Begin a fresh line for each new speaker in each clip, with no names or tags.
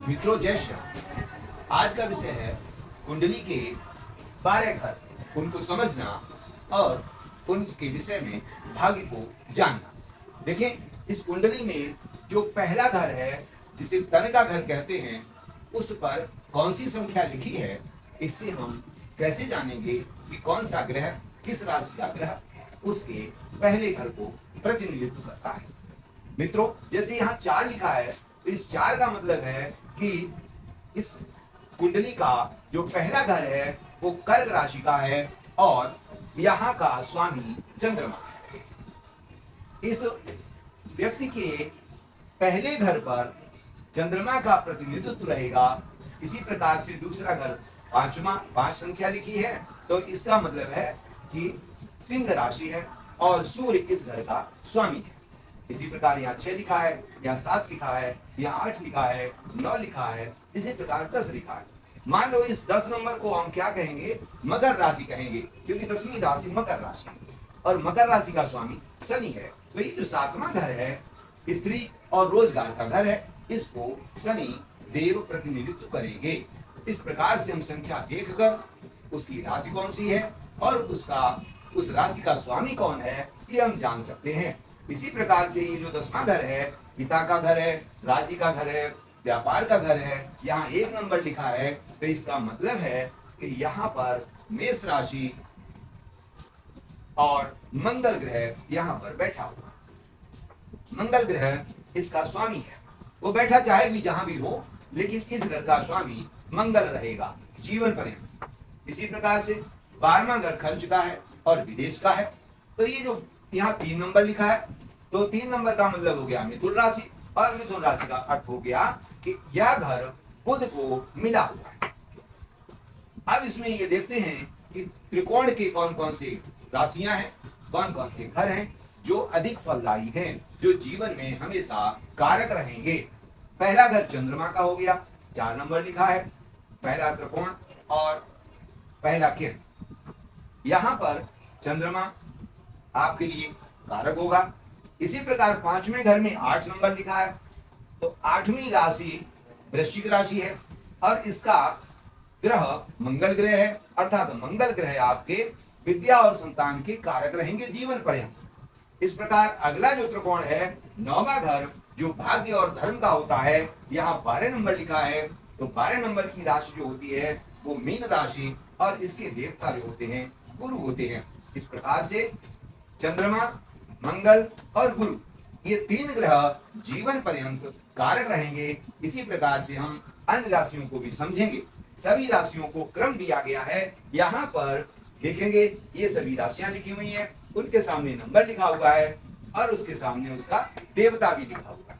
मित्रों जय श्री राम। आज का विषय है कुंडली के 12 घर, उनको समझना और उनके विषय में भाग्य को जानना। देखें, इस कुंडली में जो पहला घर है, जिसे तन का घर कहते हैं, उस पर कौन सी संख्या लिखी है, इससे हम कैसे जानेंगे कि कौन सा ग्रह, किस राशि का ग्रह उसके पहले घर को प्रतिनिधित्व करता है। मित्रों, जैसे यहाँ 4 लिखा है, तो इस 4 का मतलब है कि इस कुंडली का जो पहला घर है वो कर्क राशि का है और यहाँ का स्वामी चंद्रमा है। इस व्यक्ति के पहले घर पर चंद्रमा का प्रतिनिधित्व रहेगा। इसी प्रकार से दूसरा घर, 5 संख्या लिखी है, तो इसका मतलब है कि सिंह राशि है और सूर्य इस घर का स्वामी है। इसी प्रकार यहाँ 6 लिखा है, यहाँ 7 लिखा है, यहाँ 8 लिखा है, 9 लिखा है, इसी प्रकार 10 लिखा है। मान लो इस 10 नंबर को हम क्या कहेंगे, मकर राशि कहेंगे, क्योंकि 10वीं राशि मकर राशि है और मकर राशि का स्वामी शनि है। तो ये जो 7वां घर है, स्त्री और रोजगार का घर है, इसको शनि देव प्रतिनिधित्व करेंगे। इस प्रकार से हम संख्या देखकर उसकी राशि कौन सी है और उस राशि का स्वामी कौन है, ये हम जान सकते हैं। इसी प्रकार से ये जो 10वां घर है, पिता का घर है, राज्य का घर है, व्यापार का घर है, यहाँ 1 नंबर लिखा है, तो इसका मतलब है कि यहाँ पर मेष राशि और मंगल ग्रह यहाँ पर बैठा हुआ। मंगल ग्रह इसका स्वामी है, वो बैठा चाहे भी जहां भी हो, लेकिन इस घर का स्वामी मंगल रहेगा जीवन पर्यंत। इसी प्रकार से 12वां घर खर्च का है और विदेश का है। तो ये जो यहाँ 3 नंबर लिखा है, तो 3 नंबर का मतलब हो गया मिथुन राशि, और मिथुन राशि का अर्थ हो गया कि यह घर बुध को मिला हुआ है। अब इसमें ये देखते हैं कि त्रिकोण के कौन कौन से राशियां हैं, कौन कौन से घर हैं जो अधिक फलदायी हैं, जो जीवन में हमेशा कारक रहेंगे। पहला घर चंद्रमा का हो गया, 4 नंबर लिखा है, पहला त्रिकोण और पहला किरण। यहां पर चंद्रमा आपके लिए कारक होगा। इसी प्रकार 5वें घर में 8 नंबर लिखा है, तो 8वीं राशि वृश्चिक राशि है और इसका ग्रह मंगल ग्रह है, अर्थात मंगल ग्रह आपके विद्या और संतान के कारक रहेंगे जीवन पर्यंत। इस प्रकार अगला जो त्रिकोण है, 9वां घर, जो भाग्य और धर्म का होता है, यहाँ 12 नंबर लिखा है, तो 12 नंबर की राशि जो होती है वो मीन राशि और इसके देवता जो होते हैं गुरु होते हैं। इस प्रकार से चंद्रमा, मंगल और गुरु, ये 3 ग्रह जीवन पर्यंत कारक रहेंगे। इसी प्रकार से हम अन्य राशियों को भी समझेंगे। सभी राशियों को क्रम दिया गया है, यहाँ पर देखेंगे ये सभी राशियां लिखी हुई हैं, उनके सामने नंबर लिखा हुआ है और उसके सामने उसका देवता भी लिखा हुआ है।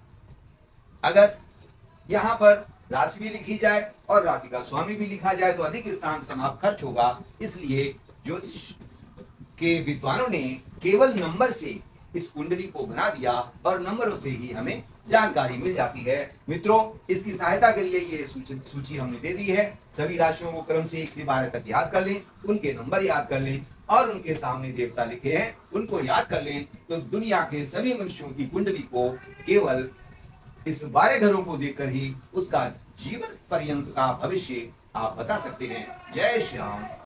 अगर यहाँ पर राशि भी लिखी जाए और राशि का स्वामी भी लिखा जाए तो अधिक स्थान समाप्त खर्च होगा। इसलिए ज्योतिष के विद्वानों ने केवल नंबर से इस कुंडली को बना दिया और नंबरों से ही हमें जानकारी मिल जाती है। मित्रों, इसकी सहायता के लिए ये सूची हमने दे दी है। सभी राशियों को क्रम से 1 से 12 तक याद कर लें, उनके नंबर याद कर लें और उनके सामने देवता लिखे हैं उनको याद कर लें, तो दुनिया के सभी मनुष्यों की कुंडली को केवल इस 12 घरों को देखकर ही उसका जीवन पर्यंत का भविष्य आप बता सकते हैं। जय श्री राम।